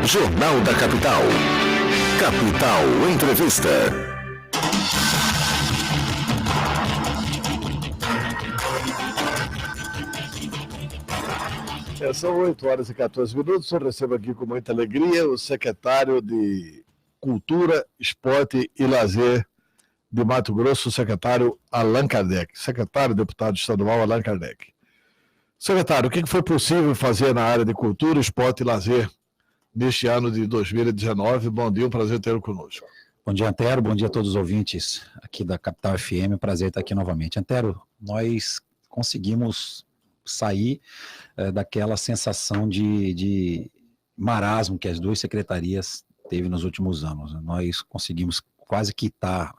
Jornal da Capital. Capital Entrevista. São 8h14. Eu recebo aqui com muita alegria o secretário de Cultura, Esporte e Lazer de Mato Grosso, o secretário Allan Kardec. Secretário, deputado estadual Allan Kardec. Secretário, o que foi possível fazer na área de cultura, esporte e lazer neste ano de 2019? Bom dia, um prazer tê-lo conosco. Bom dia, Antero. Bom dia a todos os ouvintes aqui da Capital FM. Prazer estar aqui novamente. Antero, nós conseguimos sair daquela sensação de marasmo que as duas secretarias teve nos últimos anos. Nós conseguimos quase quitar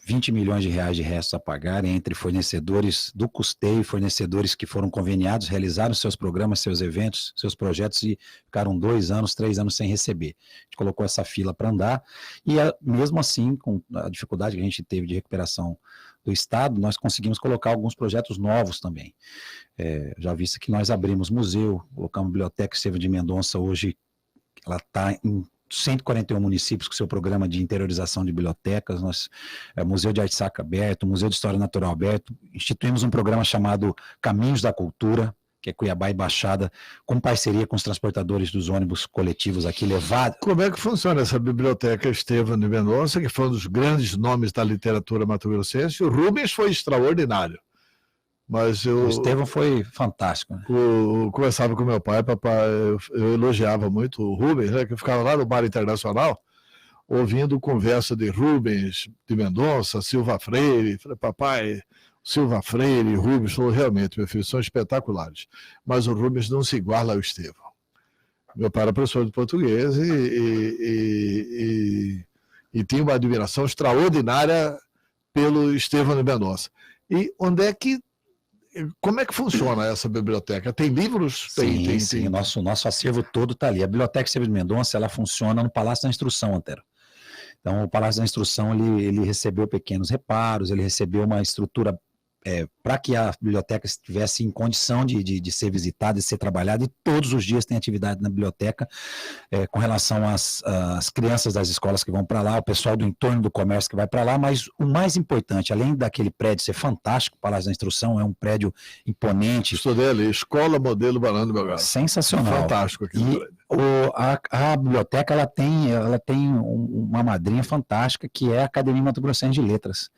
20 milhões de reais de restos a pagar entre fornecedores do custeio, fornecedores que foram conveniados, realizaram seus programas, seus eventos, seus projetos e ficaram 2 anos, 3 anos sem receber. A gente colocou essa fila para andar e mesmo assim, com a dificuldade que a gente teve de recuperação do Estado, nós conseguimos colocar alguns projetos novos também. Já visto que nós abrimos museu, colocamos biblioteca Estevão de Mendonça, hoje ela está em 141 municípios com seu programa de interiorização de bibliotecas, Museu de Arte Sacra aberto, Museu de História Natural aberto, instituímos um programa chamado Caminhos da Cultura, que é Cuiabá e Baixada, com parceria com os transportadores dos ônibus coletivos aqui levados. Como é que funciona essa biblioteca Estevão de Mendonça, que foi um dos grandes nomes da literatura mato-grossense? O Rubens foi extraordinário. Mas o Estevão foi fantástico. Né? Conversava com meu pai, eu elogiava muito o Rubens, né, que ficava lá no Bar Internacional, ouvindo conversa de Rubens de Mendonça, Silva Freire. Falei, papai, Silva Freire e Rubens, falou, realmente, meu filho, são espetaculares. Mas o Rubens não se iguala ao Estevão. Meu pai era professor de português e tinha uma admiração extraordinária pelo Estevão de Mendonça. E como é que funciona essa biblioteca? Tem livros? Sim. O nosso acervo todo está ali. A Biblioteca Estevão de Mendonça, ela funciona no Palácio da Instrução, Antero. Então, o Palácio da Instrução, ele recebeu pequenos reparos, ele recebeu uma estrutura para que a biblioteca estivesse em condição de ser visitada, de ser trabalhada, e todos os dias tem atividade na biblioteca com relação às crianças das escolas que vão para lá, o pessoal do entorno do comércio que vai para lá, mas o mais importante, além daquele prédio ser fantástico, o Palácio da Instrução é um prédio imponente. Estudei ali, Escola Modelo Barão do Belgrado. Sensacional. Fantástico aquele prédio. A biblioteca ela tem uma madrinha fantástica, que é a Academia Mato Grossense de Letras.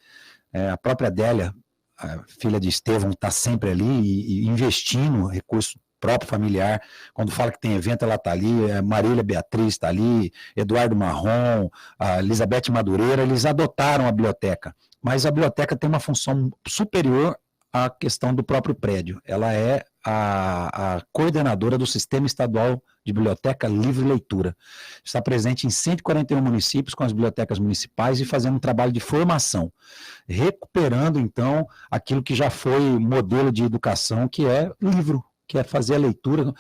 A própria Adélia, a filha de Estevão, está sempre ali e investindo recurso próprio familiar. Quando fala que tem evento, ela está ali. Marília Beatriz está ali, Eduardo Marrom, a Elizabeth Madureira, eles adotaram a biblioteca. Mas a biblioteca tem uma função superior à questão do próprio prédio. Ela é a coordenadora do Sistema Estadual de Biblioteca Livre Leitura. Está presente em 141 municípios com as bibliotecas municipais e fazendo um trabalho de formação, recuperando, então, aquilo que já foi modelo de educação, que é livro, que é fazer a leitura.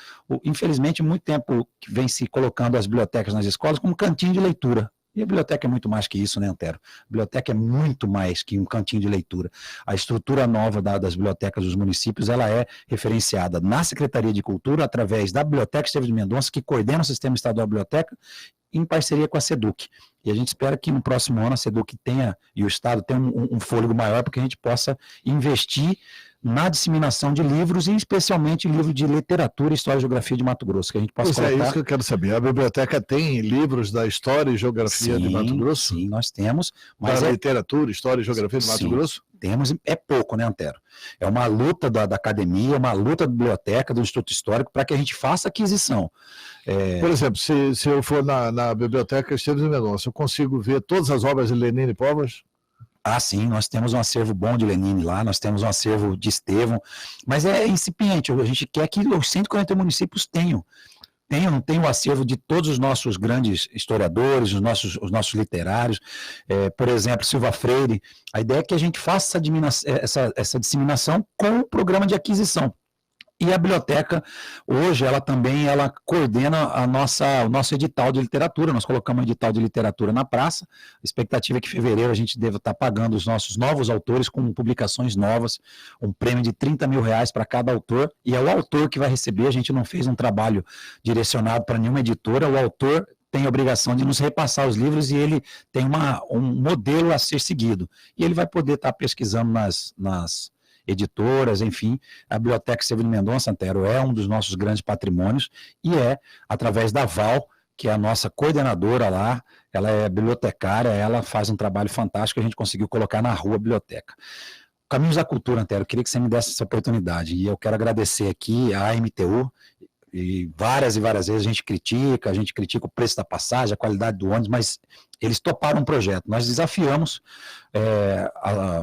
Infelizmente, muito tempo vem se colocando as bibliotecas nas escolas como cantinho de leitura. E a biblioteca é muito mais que isso, né, Antero? A biblioteca é muito mais que um cantinho de leitura. A estrutura nova das bibliotecas dos municípios, ela é referenciada na Secretaria de Cultura, através da Biblioteca Estevão de Mendonça, que coordena o Sistema Estadual de Biblioteca, em parceria com a SEDUC. E a gente espera que no próximo ano a SEDUC tenha, e o Estado tenha um fôlego maior, para que a gente possa investir na disseminação de livros, e especialmente livro de literatura, história e geografia de Mato Grosso, que a gente possa colocar... É isso que eu quero saber. A biblioteca tem livros da história e geografia de Mato Grosso? Sim, nós temos. Mas da literatura, história e geografia de Mato Grosso? Temos, é pouco, né, Antero? É uma luta da academia, uma luta da biblioteca, do Instituto Histórico, para que a gente faça aquisição. Por exemplo, se eu for na biblioteca Estevão de Mendonça, eu consigo ver todas as obras de Lenine e Povas? Ah, sim, nós temos um acervo bom de Lenine lá, nós temos um acervo de Estevão, mas é incipiente, a gente quer que os 140 municípios tenham o acervo de todos os nossos grandes historiadores, os nossos literários, por exemplo, Silva Freire. A ideia é que a gente faça essa disseminação com o programa de aquisição. E a biblioteca, hoje, ela também coordena o nosso edital de literatura. Nós colocamos um edital de literatura na praça. A expectativa é que em fevereiro a gente deva estar pagando os nossos novos autores com publicações novas, um prêmio de R$30 mil para cada autor. E é o autor que vai receber. A gente não fez um trabalho direcionado para nenhuma editora. O autor tem a obrigação de nos repassar os livros e ele tem um modelo a ser seguido. E ele vai poder estar pesquisando nas editoras, enfim. A Biblioteca Severino Mendonça, Antero, é um dos nossos grandes patrimônios e através da Val, que é a nossa coordenadora lá, ela é bibliotecária, ela faz um trabalho fantástico, a gente conseguiu colocar na rua a biblioteca. Caminhos da Cultura, Antero, eu queria que você me desse essa oportunidade e eu quero agradecer aqui a MTU, e várias vezes a gente critica o preço da passagem, a qualidade do ônibus, mas eles toparam um projeto. Nós desafiamos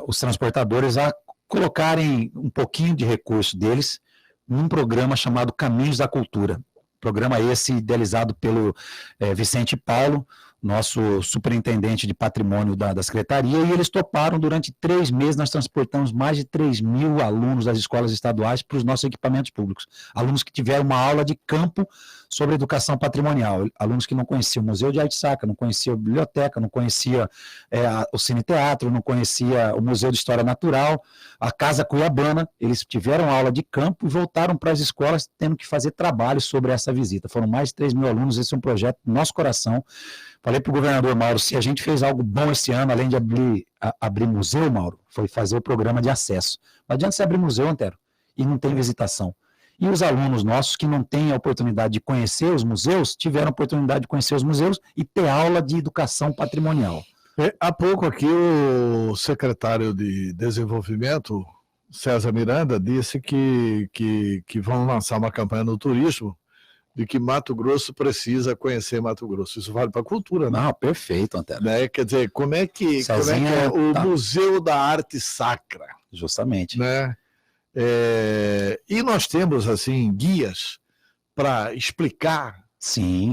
os transportadores a colocarem um pouquinho de recurso deles num programa chamado Caminhos da Cultura. Programa esse idealizado pelo Vicente Paulo, nosso superintendente de patrimônio da Secretaria, e eles toparam durante 3 meses, nós transportamos mais de 3 mil alunos das escolas estaduais para os nossos equipamentos públicos. Alunos que tiveram uma aula de campo sobre educação patrimonial, alunos que não conheciam o Museu de Arte Sacra, não conheciam a biblioteca, não conheciam o Cine Teatro, não conheciam o Museu de História Natural, a Casa Cuiabana. Eles tiveram aula de campo e voltaram para as escolas tendo que fazer trabalho sobre essa visita. Foram mais de 3 mil alunos, esse é um projeto do nosso coração. Falei para o governador Mauro, se a gente fez algo bom esse ano, além de abrir museu, Mauro, foi fazer o programa de acesso. Não adianta você abrir museu, Antero, e não tem visitação. E os alunos nossos que não têm a oportunidade de conhecer os museus, tiveram a oportunidade de conhecer os museus e ter aula de educação patrimonial. Há pouco aqui o secretário de Desenvolvimento, César Miranda, disse que vão lançar uma campanha no turismo de que Mato Grosso precisa conhecer Mato Grosso. Isso vale para a cultura, né? Não, perfeito, Antero. Né? Quer dizer, como é que é o Museu da Arte Sacra? Justamente. Né? E nós temos, assim, guias para explicar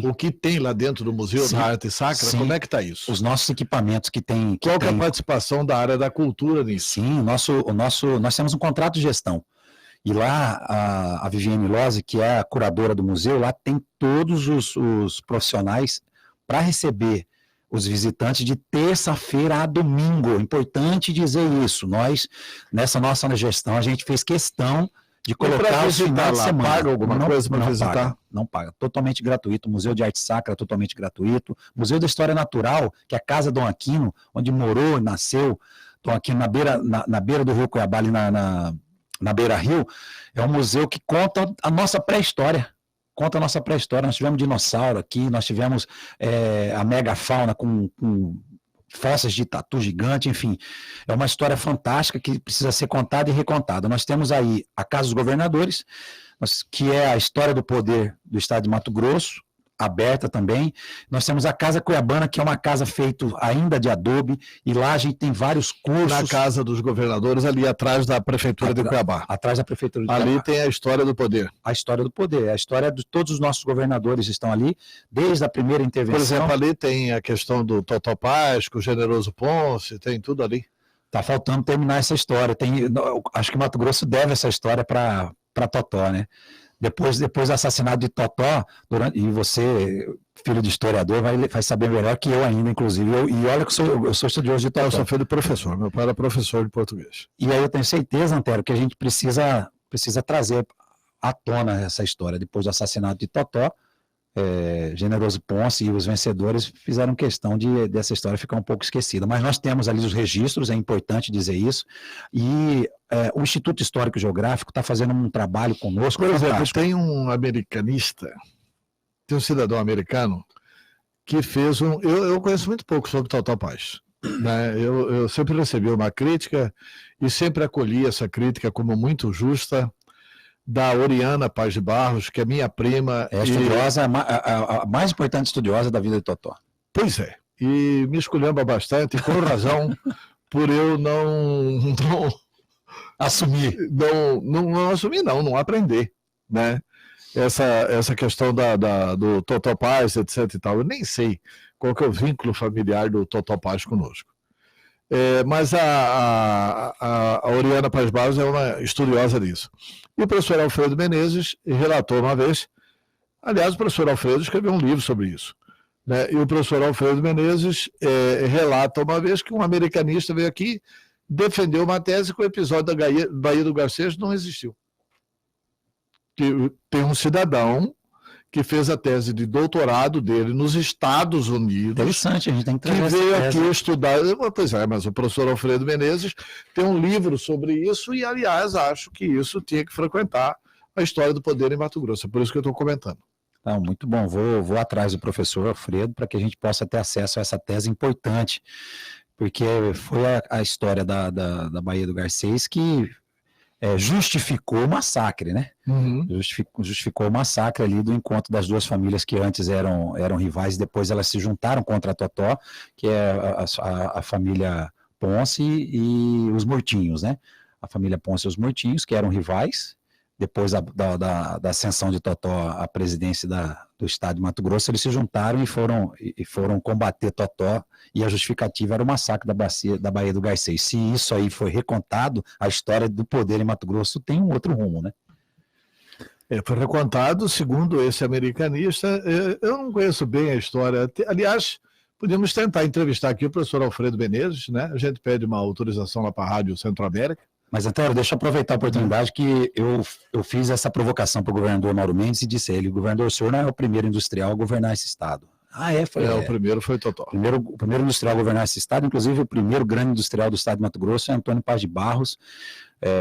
o que tem lá dentro do Museu da Arte Sacra. Sim. Como é que está isso? Os nossos equipamentos que tem... Qual que é a participação da área da cultura nisso? Sim, nós temos um contrato de gestão. E lá, a Viviane Lozzi, que é a curadora do museu, lá tem todos os profissionais para receber os visitantes de terça-feira a domingo. Importante dizer isso. Nós, nessa nossa gestão, a gente fez questão de colocar os finais de semana. Paga alguma coisa para visitar? Não paga. Totalmente gratuito. Museu de Arte Sacra, totalmente gratuito. Museu da História Natural, que é a Casa Dom Aquino, onde morou e nasceu Dom Aquino, na beira do Rio Cuiabá, ali na Beira Rio, é um museu que conta a nossa pré-história. Nós tivemos dinossauro aqui, nós tivemos a megafauna com fósseis de tatu gigante, enfim. É uma história fantástica que precisa ser contada e recontada. Nós temos aí a Casa dos Governadores, que é a história do poder do estado de Mato Grosso, aberta também. Nós temos a Casa Cuiabana, que é uma casa feita ainda de adobe, e lá a gente tem vários cursos. Na Casa dos Governadores, ali atrás da Prefeitura de Cuiabá. Atrás da Prefeitura de Cuiabá. Ali tem a história do poder. A história do poder, a história de todos os nossos governadores estão ali, desde a primeira intervenção. Por exemplo, ali tem a questão do Totó Paz, com o Generoso Ponce, tem tudo ali. Está faltando terminar essa história. Acho que Mato Grosso deve essa história para Totó, né? Depois do assassinato de Totó, e você, filho de historiador, vai saber melhor que eu ainda, inclusive. E olha que eu sou estudioso de Totó. Eu sou filho de professor, meu pai era professor de português. E aí eu tenho certeza, Antero, que a gente precisa trazer à tona essa história. Depois do assassinato de Totó, Generoso Ponce e os vencedores fizeram questão dessa história ficar um pouco esquecida. Mas nós temos ali os registros, é importante dizer isso, e o Instituto Histórico e Geográfico está fazendo um trabalho conosco. Por exemplo, tem um americanista, tem um cidadão americano que fez eu conheço muito pouco sobre Totó Paz, né? Eu sempre recebi uma crítica e sempre acolhi essa crítica como muito justa, da Oriana Paz de Barros, que é minha prima. É a estudiosa, a mais importante estudiosa da vida de Totó. Pois é, e me esculhamba bastante, com razão, por eu não assumir. Não aprender, né? Essa questão do Totó Paz, etc e tal. Eu nem sei qual que é o vínculo familiar do Totó Paz conosco. Mas a Oriana Paz Barros é uma estudiosa disso. E o professor Alfredo Menezes relatou uma vez, aliás, o professor Alfredo escreveu um livro sobre isso, né? E o professor Alfredo Menezes relata uma vez que um americanista veio aqui, defendeu uma tese que o episódio da Baía do Garcês não existiu. Que tem um cidadão que fez a tese de doutorado dele nos Estados Unidos. Interessante, a gente tem que que veio essa aqui estudar. Pois é, mas o professor Alfredo Menezes tem um livro sobre isso e, aliás, acho que isso tinha que frequentar a história do poder em Mato Grosso. É por isso que eu estou comentando. Não, muito bom. Vou atrás do professor Alfredo para que a gente possa ter acesso a essa tese importante, porque foi a história da Baía do Garcês que justificou o massacre, né? Uhum. Justificou o massacre ali do encontro das duas famílias que antes eram rivais, depois elas se juntaram contra a Totó, que é a família Ponce e os Mortinhos, né? A família Ponce e os Mortinhos, que eram rivais, depois da ascensão de Totó à presidência do estado de Mato Grosso, eles se juntaram e foram combater Totó, e a justificativa era o massacre da Baía do Garcês. Se isso aí foi recontado, a história do poder em Mato Grosso tem um outro rumo, né? Foi recontado, segundo esse americanista. Eu não conheço bem a história. Aliás, podíamos tentar entrevistar aqui o professor Alfredo Menezes, né? A gente pede uma autorização lá para a Rádio Centro-América. Mas, Antônio, deixa eu aproveitar a oportunidade que eu fiz essa provocação para o governador Mauro Mendes e disse a ele: governador, o senhor não é o primeiro industrial a governar esse estado. O primeiro foi Totó. O primeiro industrial a governar esse estado, inclusive o primeiro grande industrial do estado de Mato Grosso é Antônio Paz de Barros,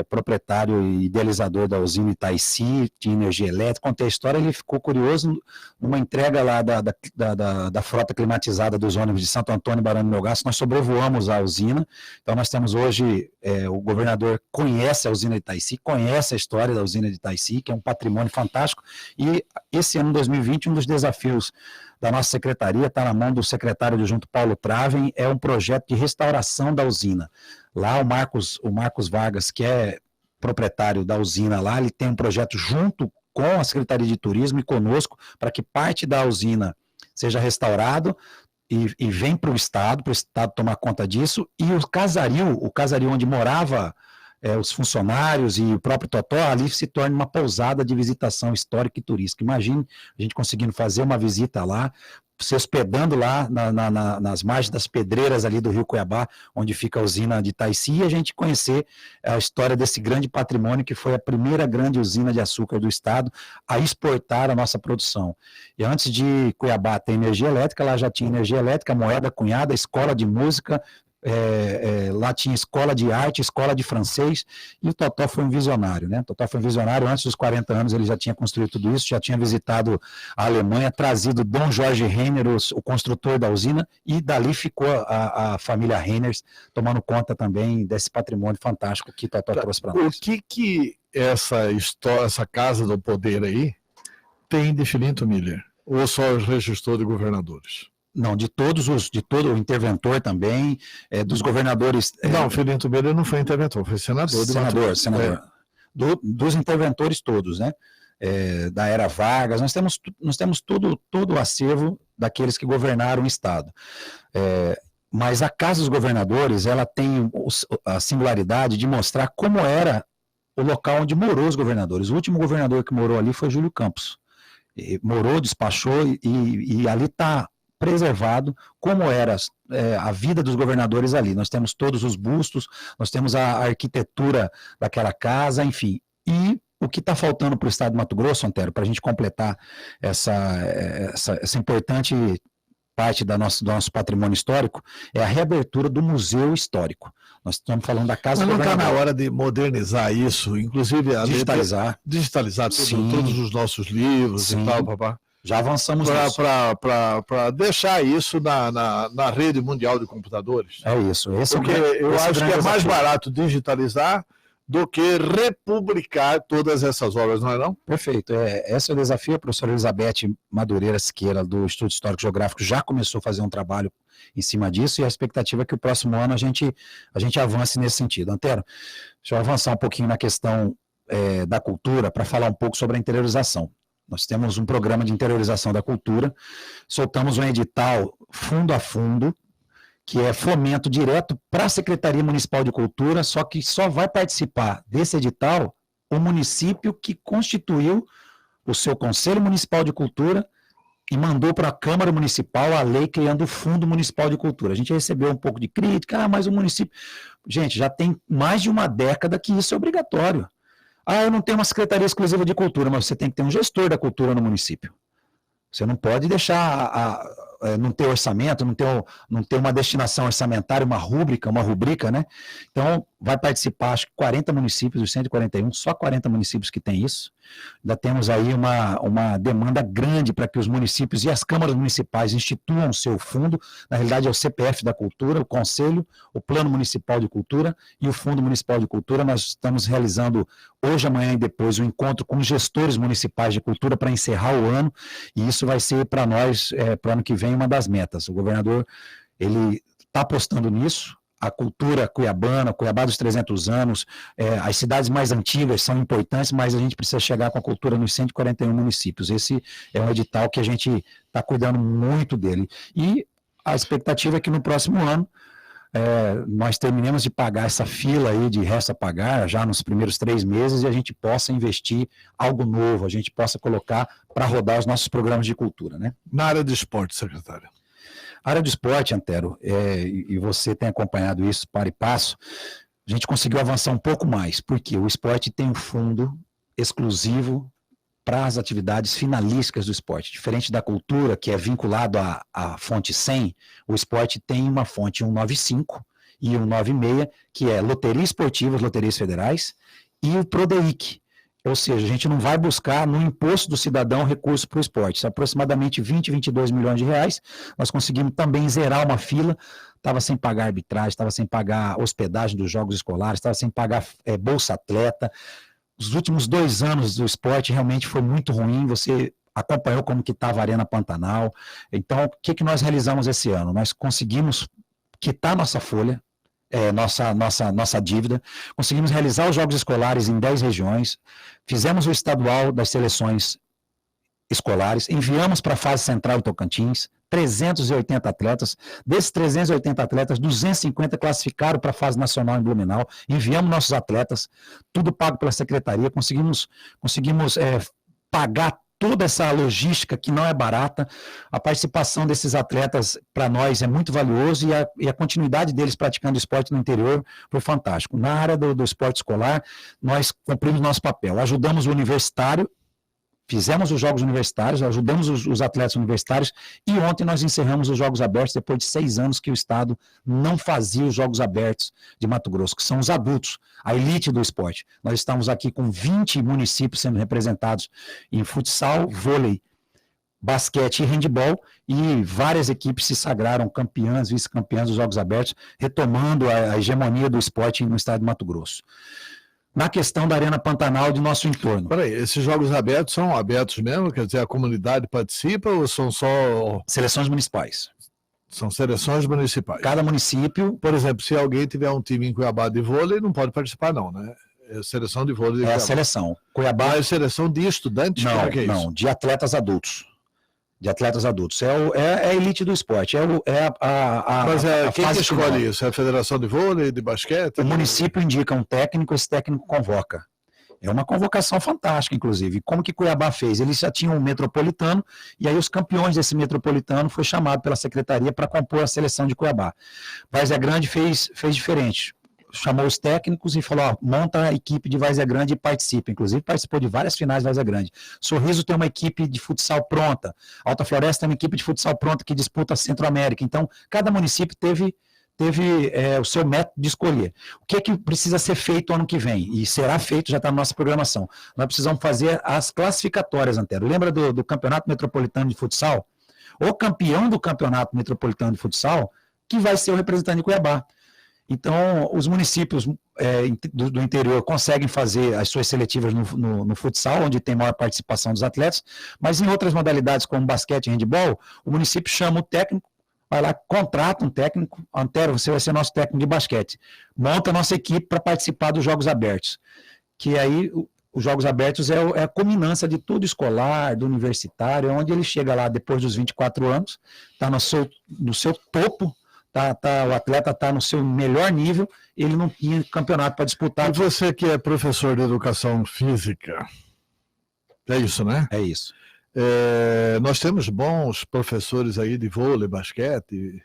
proprietário e idealizador da usina Itaici, de energia elétrica. Contei a história, ele ficou curioso numa entrega lá da frota climatizada dos ônibus de Santo Antônio e Barão do Melgaço. Nós sobrevoamos a usina, então nós temos hoje, o governador conhece a usina de Itaici, conhece a história da usina de Itaici, que é um patrimônio fantástico, e esse ano 2020, um dos desafios da nossa secretaria, está na mão do secretário adjunto Paulo Traven, é um projeto de restauração da usina. Lá o Marcos Vargas, que é proprietário da usina lá, ele tem um projeto junto com a Secretaria de Turismo e conosco, para que parte da usina seja restaurado e vem para o Estado tomar conta disso, e o casario onde morava os funcionários e o próprio Totó, ali se torna uma pousada de visitação histórica e turística. Imagine a gente conseguindo fazer uma visita lá, se hospedando lá nas margens das pedreiras ali do Rio Cuiabá, onde fica a usina de Itaici, e a gente conhecer a história desse grande patrimônio que foi a primeira grande usina de açúcar do estado a exportar a nossa produção. E antes de Cuiabá ter energia elétrica, lá já tinha energia elétrica, moeda cunhada, escola de música, lá tinha escola de arte, escola de francês, e o Totó foi um visionário, né? O Totó foi um visionário, antes dos 40 anos ele já tinha construído tudo isso, já tinha visitado a Alemanha, trazido Dom Jorge Renner, o construtor da usina, e dali ficou a família Renners tomando conta também desse patrimônio fantástico que Totó trouxe para nós. O que essa casa do poder aí tem de Filinto Miller? Ou só os registrou de governadores? Não, de todo o interventor também, dos governadores... Não, Filinto Miller não foi interventor, foi senador. Senador. Dos interventores todos, né? Da era Vargas, nós temos todo o acervo daqueles que governaram o Estado. Mas a Casa dos Governadores, ela tem a singularidade de mostrar como era o local onde morou os governadores. O último governador que morou ali foi Júlio Campos. Morou, despachou e ali está preservado como era a vida dos governadores ali. Nós temos todos os bustos, nós temos a arquitetura daquela casa, enfim. E o que está faltando para o estado de Mato Grosso, Antero, para a gente completar essa importante parte do nosso patrimônio histórico, é a reabertura do Museu Histórico. Nós estamos falando da Casa do Governador. Não está na hora de modernizar isso, inclusive digitalizar todos os nossos livros. Sim. E tal, papá. Já avançamos para deixar isso na rede mundial de computadores. É isso. Porque eu acho que é mais barato digitalizar do que republicar todas essas obras, não é não? Perfeito. Esse é o desafio. A professora Elizabeth Madureira Siqueira, do Instituto Histórico Geográfico, já começou a fazer um trabalho em cima disso, e a expectativa é que o próximo ano a gente avance nesse sentido. Antero, deixa eu avançar um pouquinho na questão da cultura, para falar um pouco sobre a interiorização. Nós temos um programa de interiorização da cultura, soltamos um edital fundo a fundo, que é fomento direto para a Secretaria Municipal de Cultura, só que só vai participar desse edital o município que constituiu o seu Conselho Municipal de Cultura e mandou para a Câmara Municipal a lei criando o Fundo Municipal de Cultura. A gente recebeu um pouco de crítica, mas o município... Gente, já tem mais de uma década que isso é obrigatório. Eu não tenho uma Secretaria Exclusiva de Cultura, mas você tem que ter um gestor da cultura no município. Você não pode deixar... não ter orçamento, não ter uma destinação orçamentária, uma rubrica, né? Então, vai participar, acho que 40 municípios, dos 141, só 40 municípios que tem isso. Ainda temos aí uma demanda grande para que os municípios e as câmaras municipais instituam o seu fundo. Na realidade, é o CPF da Cultura, o Conselho, o Plano Municipal de Cultura e o Fundo Municipal de Cultura. Nós estamos realizando hoje, amanhã e depois um encontro com gestores municipais de cultura para encerrar o ano, e isso vai ser para nós, para o ano que vem, uma das metas. O governador, ele está apostando nisso. A cultura cuiabana, Cuiabá dos 300 anos, as cidades mais antigas são importantes, mas a gente precisa chegar com a cultura nos 141 municípios. Esse é um edital que a gente está cuidando muito dele. E a expectativa é que no próximo ano nós terminemos de pagar essa fila aí de resto a pagar, já nos primeiros 3 meses, e a gente possa investir algo novo, a gente possa colocar para rodar os nossos programas de cultura, né? Na área de esporte, secretário. A área do esporte, Antero, e você tem acompanhado isso para e passo, a gente conseguiu avançar um pouco mais, porque o esporte tem um fundo exclusivo para as atividades finalísticas do esporte. Diferente da cultura, que é vinculado à fonte 100, o esporte tem uma fonte 195 e 196, que é loteria esportiva, as loterias federais, e o Prodeic. Ou seja, a gente não vai buscar no imposto do cidadão recurso para o esporte. Aproximadamente 20, 22 milhões de reais. Nós conseguimos também zerar uma fila. Estava sem pagar arbitragem, estava sem pagar hospedagem dos jogos escolares, estava sem pagar Bolsa Atleta. Os últimos 2 anos do esporte realmente foi muito ruim. Você acompanhou como que estava a Arena Pantanal. Então, o que nós realizamos esse ano? Nós conseguimos quitar nossa folha, nossa dívida, conseguimos realizar os jogos escolares em 10 regiões, fizemos o estadual das seleções escolares, enviamos para a fase central do Tocantins, 380 atletas, desses 380 atletas, 250 classificaram para a fase nacional em Blumenau, enviamos nossos atletas, tudo pago pela secretaria, conseguimos pagar toda essa logística que não é barata. A participação desses atletas para nós é muito valioso, e a continuidade deles praticando esporte no interior foi fantástico. Na área do esporte escolar, nós cumprimos nosso papel, ajudamos o universitário, fizemos os jogos universitários, ajudamos os atletas universitários, e ontem nós encerramos os Jogos Abertos, depois de 6 anos que o Estado não fazia os Jogos Abertos de Mato Grosso, que são os adultos, a elite do esporte. Nós estamos aqui com 20 municípios sendo representados em futsal, vôlei, basquete e handebol, e várias equipes se sagraram campeãs, vice-campeãs dos Jogos Abertos, retomando a hegemonia do esporte no estado de Mato Grosso. Na questão da Arena Pantanal de nosso entorno. Peraí, esses jogos abertos são abertos mesmo? Quer dizer, a comunidade participa ou são só... Seleções municipais. São seleções municipais. Cada município... Por exemplo, se alguém tiver um time em Cuiabá de vôlei, não pode participar não, né? É seleção de vôlei de Cuiabá. É a seleção. Cuiabá... é seleção de estudantes? Não, que é isso? Não, de atletas adultos. De atletas adultos. É a elite do esporte. Mas quem que escolhe final. isso? É a Federação de Vôlei, de Basquete? O município indica um técnico, esse técnico convoca. É uma convocação fantástica, inclusive. Como que Cuiabá fez? Eles já tinham um metropolitano, e aí os campeões desse metropolitano foi chamado pela secretaria para compor a seleção de Cuiabá. Várzea Grande fez diferente. Chamou os técnicos e falou, monta a equipe de Várzea Grande e participa. Inclusive participou de várias finais de Várzea Grande. Sorriso tem uma equipe de futsal pronta. Alta Floresta tem uma equipe de futsal pronta que disputa a Centro-América. Então, cada município teve o seu método de escolher. O que precisa ser feito ano que vem? E será feito, já está na nossa programação. Nós precisamos fazer as classificatórias, Antero. Lembra do Campeonato Metropolitano de Futsal? O campeão do Campeonato Metropolitano de Futsal, que vai ser o representante de Cuiabá. Então, os municípios do interior conseguem fazer as suas seletivas no futsal, onde tem maior participação dos atletas, mas em outras modalidades, como basquete e handebol, o município chama o técnico, vai lá, contrata um técnico, Antero, você vai ser nosso técnico de basquete, monta a nossa equipe para participar dos Jogos Abertos, que aí os Jogos Abertos é a culminância de tudo escolar, do universitário, onde ele chega lá depois dos 24 anos, está no seu topo o atleta está no seu melhor nível, ele não tinha campeonato para disputar. E você que é professor de educação física, é isso, né? É isso. Nós temos bons professores aí de vôlei, basquete,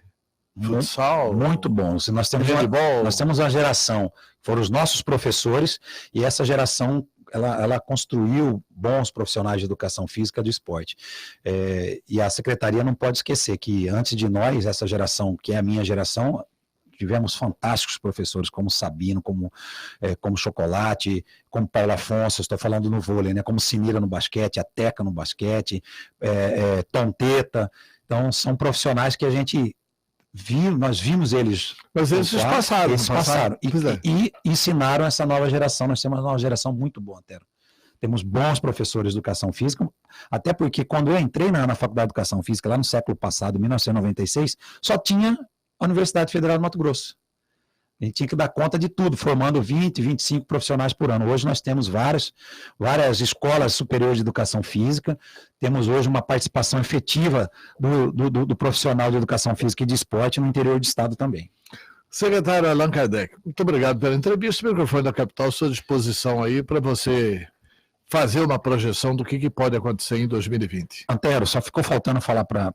futsal. Muito bons. Nós temos uma geração, foram os nossos professores, e essa geração ela construiu bons profissionais de educação física do esporte. E a secretaria não pode esquecer que antes de nós, essa geração, que é a minha geração, tivemos fantásticos professores como Sabino, como Chocolate, como Paulo Afonso, estou falando no vôlei, né? Como Sinira no basquete, a Teca no basquete, Tom Teta. Então, são profissionais que a gente nós vimos eles. Mas eles passaram. E ensinaram essa nova geração. Nós temos uma nova geração muito boa, Antero. Temos bons professores de educação física, até porque quando eu entrei na Faculdade de Educação Física, lá no século passado, 1996, só tinha a Universidade Federal do Mato Grosso. A gente tinha que dar conta de tudo, formando 20, 25 profissionais por ano. Hoje nós temos várias escolas superiores de educação física, temos hoje uma participação efetiva do profissional de educação física e de esporte no interior do estado também. Secretário Allan Kardec, muito obrigado pela entrevista. O microfone da capital à sua disposição aí para você fazer uma projeção do que pode acontecer em 2020. Antero, só ficou faltando falar para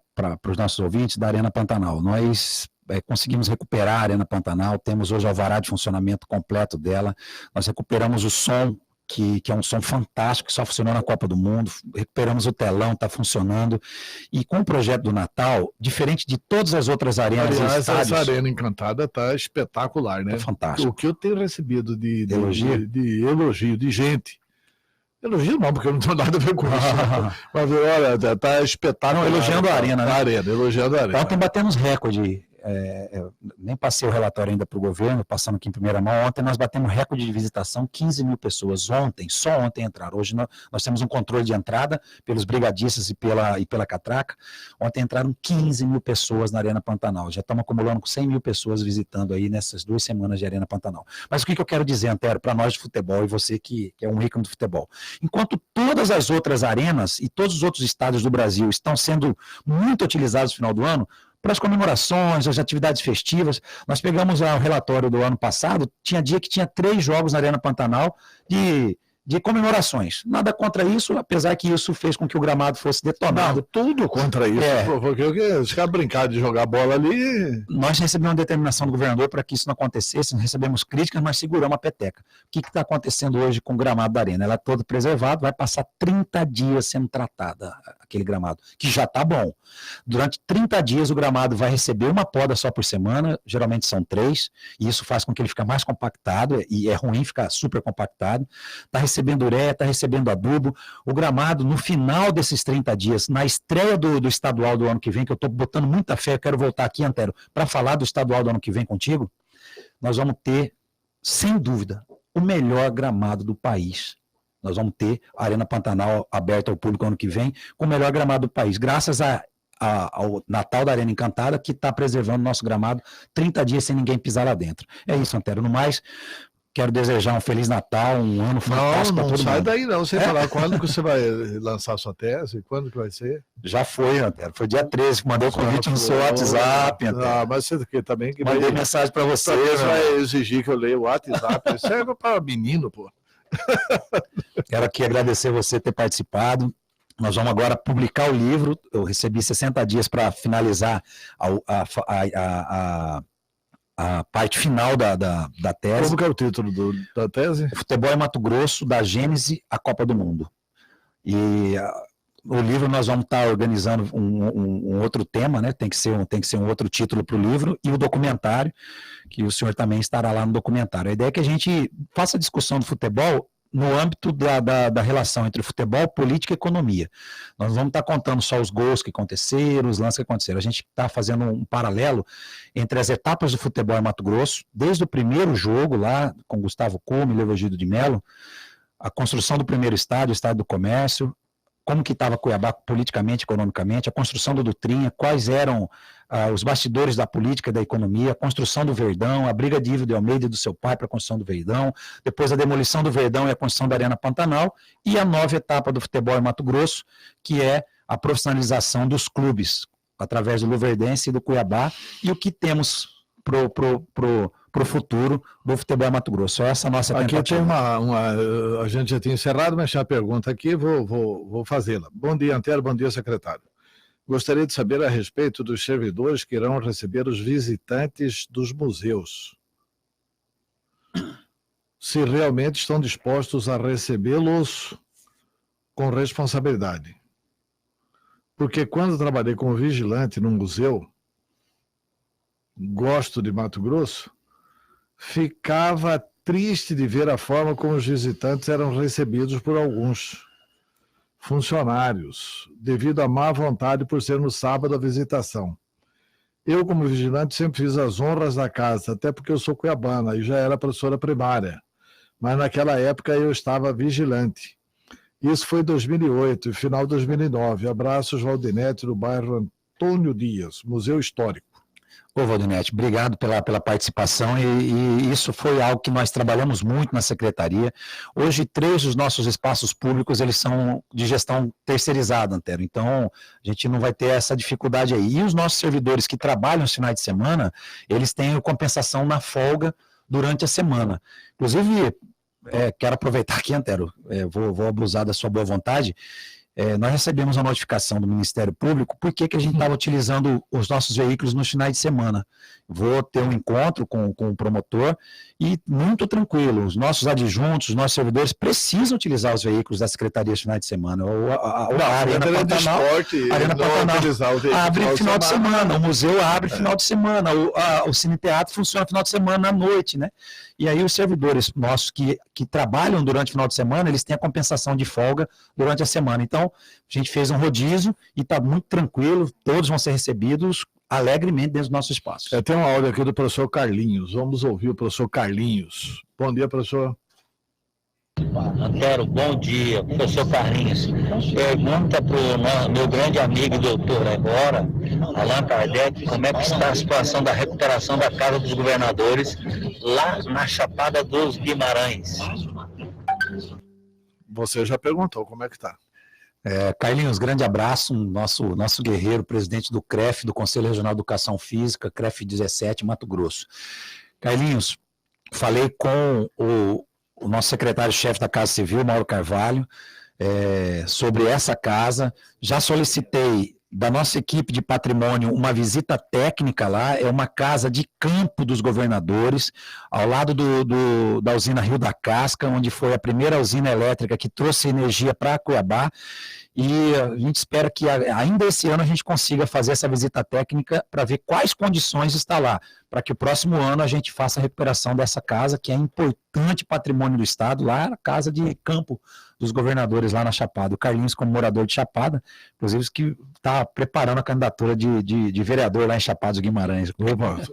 os nossos ouvintes da Arena Pantanal. Nós conseguimos recuperar a Arena Pantanal, temos hoje o alvará de funcionamento completo dela, nós recuperamos o som, que é um som fantástico, que só funcionou na Copa do Mundo, recuperamos o telão, está funcionando, e com o projeto do Natal, diferente de todas as outras arenas e estádios... Essa Arena Encantada está espetacular, né? Tá fantástico. O que eu tenho recebido de elogio de gente, elogio não, porque eu não tenho nada a ver com isso. Mas olha, tá espetáculo. Elogiando a arena, né? Elogiando a arena. Ontem batemos recorde. Nem passei o relatório ainda para o governo, passando aqui em primeira mão. Ontem nós batemos recorde de visitação, 15 mil pessoas. Só ontem entraram. Hoje nós temos um controle de entrada pelos brigadistas e pela catraca. Ontem entraram 15 mil pessoas na Arena Pantanal. Já estamos acumulando com 100 mil pessoas visitando aí nessas 2 semanas de Arena Pantanal. Mas o que eu quero dizer, Antero, para nós de futebol, e você que é um ícone do futebol, enquanto todas as outras arenas e todos os outros estádios do Brasil estão sendo muito utilizados no final do ano, para as comemorações, as atividades festivas, nós pegamos o relatório do ano passado, tinha dia que tinha 3 jogos na Arena Pantanal de comemorações. Nada contra isso, apesar que isso fez com que o gramado fosse detonado. Não, tudo contra isso, porque os caras brincaram de jogar bola ali... Nós recebemos uma determinação do governador para que isso não acontecesse, nós recebemos críticas, mas seguramos a peteca. O que está acontecendo hoje com o gramado da arena? Ela é toda preservada, vai passar 30 dias sendo tratada, aquele gramado, que já está bom. Durante 30 dias o gramado vai receber uma poda só por semana, geralmente são 3, e isso faz com que ele fique mais compactado, e é ruim ficar super compactado. Está recebendo ureia, está recebendo adubo. O gramado, no final desses 30 dias, na estreia do estadual do ano que vem, que eu estou botando muita fé, eu quero voltar aqui, Antero, para falar do estadual do ano que vem contigo, nós vamos ter, sem dúvida, o melhor gramado do país. Nós vamos ter a Arena Pantanal aberta ao público ano que vem, com o melhor gramado do país, graças ao Natal da Arena Encantada, que está preservando o nosso gramado 30 dias sem ninguém pisar lá dentro. É isso, Antero. No mais, quero desejar um Feliz Natal, um ano fantástico para todo mundo. Não sai daí não, você falar quando que você vai lançar sua tese, quando que vai ser? Já foi, Antero, foi dia 13, mandei o convite no seu WhatsApp, Antero. Mas você também... Mandei mensagem para você. Você vai exigir que eu leia o WhatsApp, isso é para menino, pô. Quero aqui agradecer você ter participado. Nós vamos agora publicar o livro. Eu recebi 60 dias para finalizar a parte final da tese. Como que é o título da tese? Futebol em Mato Grosso, da Gênese à Copa do Mundo. E o livro nós vamos estar organizando um outro tema, né? Tem que ser um outro título para o livro, e o documentário, que o senhor também estará lá no documentário. A ideia é que a gente faça a discussão do futebol no âmbito da relação entre futebol, política e economia. Nós vamos estar contando só os gols que aconteceram, os lances que aconteceram. A gente está fazendo um paralelo entre as etapas do futebol em Mato Grosso, desde o primeiro jogo lá, com Gustavo Cume e Leovigildo de Melo, a construção do primeiro estádio, o estádio do Comércio, como que estava Cuiabá politicamente, economicamente, a construção do Dutrinha, quais eram os bastidores da política e da economia, a construção do Verdão, a briga de Ivo de Almeida e do seu pai para a construção do Verdão, depois a demolição do Verdão e a construção da Arena Pantanal, e a nova etapa do futebol em Mato Grosso, que é a profissionalização dos clubes, através do Luverdense e do Cuiabá, e o que temos pro futuro do futebol em Mato Grosso. Essa é a nossa tentativa. Aqui tem a gente já tinha encerrado, mas tinha uma pergunta aqui, vou fazê-la. Bom dia, Antero, bom dia, secretário. Gostaria de saber a respeito dos servidores que irão receber os visitantes dos museus. Se realmente estão dispostos a recebê-los com responsabilidade. Porque quando trabalhei como vigilante num museu, gosto de Mato Grosso, ficava triste de ver a forma como os visitantes eram recebidos por alguns funcionários, devido à má vontade por ser no sábado a visitação. Eu, como vigilante, sempre fiz as honras da casa, até porque eu sou cuiabana e já era professora primária. Mas naquela época eu estava vigilante. Isso foi em 2008 e final de 2009. Abraços, Valdinete, do bairro Antônio Dias, Museu Histórico. Ô, Valdinete, obrigado pela participação e isso foi algo que nós trabalhamos muito na Secretaria. Hoje, 3 dos nossos espaços públicos, eles são de gestão terceirizada, Antero, então a gente não vai ter essa dificuldade aí. E os nossos servidores que trabalham nos finais de semana, eles têm compensação na folga durante a semana. Inclusive, quero aproveitar aqui, Antero, vou abusar da sua boa vontade. Nós recebemos uma notificação do Ministério Público por que a gente estava utilizando os nossos veículos nos finais de semana. Vou ter um encontro com o promotor e muito tranquilo, os nossos adjuntos, os nossos servidores precisam utilizar os veículos da Secretaria nos finais de semana. A Arena Pantanal abre final de semana, o museu abre final de semana, o Cine Teatro funciona final de semana à noite, né? E aí os servidores nossos que trabalham durante o final de semana, eles têm a compensação de folga durante a semana. Então, a gente fez um rodízio e está muito tranquilo, todos vão ser recebidos alegremente dentro do nosso espaço. Tem um áudio aqui do professor Carlinhos, vamos ouvir o professor Carlinhos. Bom dia, professor. Antero, bom dia, professor Carlinhos. Pergunta para o meu grande amigo doutor agora, Allan Kardec, como é que está a situação da recuperação da Casa dos Governadores lá na Chapada dos Guimarães. Você já perguntou como é que está. Carlinhos, grande abraço, nosso guerreiro, presidente do CREF, do Conselho Regional de Educação Física, CREF 17, Mato Grosso. Carlinhos, falei com o nosso secretário-chefe da Casa Civil, Mauro Carvalho, sobre essa casa. Já solicitei da nossa equipe de patrimônio uma visita técnica lá. É uma casa de campo dos governadores, ao lado da usina Rio da Casca, onde foi a primeira usina elétrica que trouxe energia para Cuiabá. E a gente espera que ainda esse ano a gente consiga fazer essa visita técnica para ver quais condições está lá, para que o próximo ano a gente faça a recuperação dessa casa, que é importante patrimônio do Estado, lá a casa de campo dos governadores lá na Chapada. O Carlinhos, como morador de Chapada, inclusive que está preparando a candidatura de vereador lá em Chapada dos Guimarães.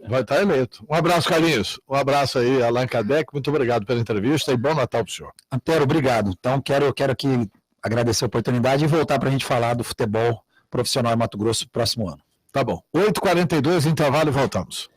Vai estar eleito. Um abraço, Carlinhos. Um abraço aí, Allan Kardec. Muito obrigado pela entrevista e bom Natal para o senhor. Antero, obrigado. Então, quero aqui agradecer a oportunidade e voltar para a gente falar do futebol profissional em Mato Grosso no próximo ano. Tá bom. 8h42, intervalo e voltamos.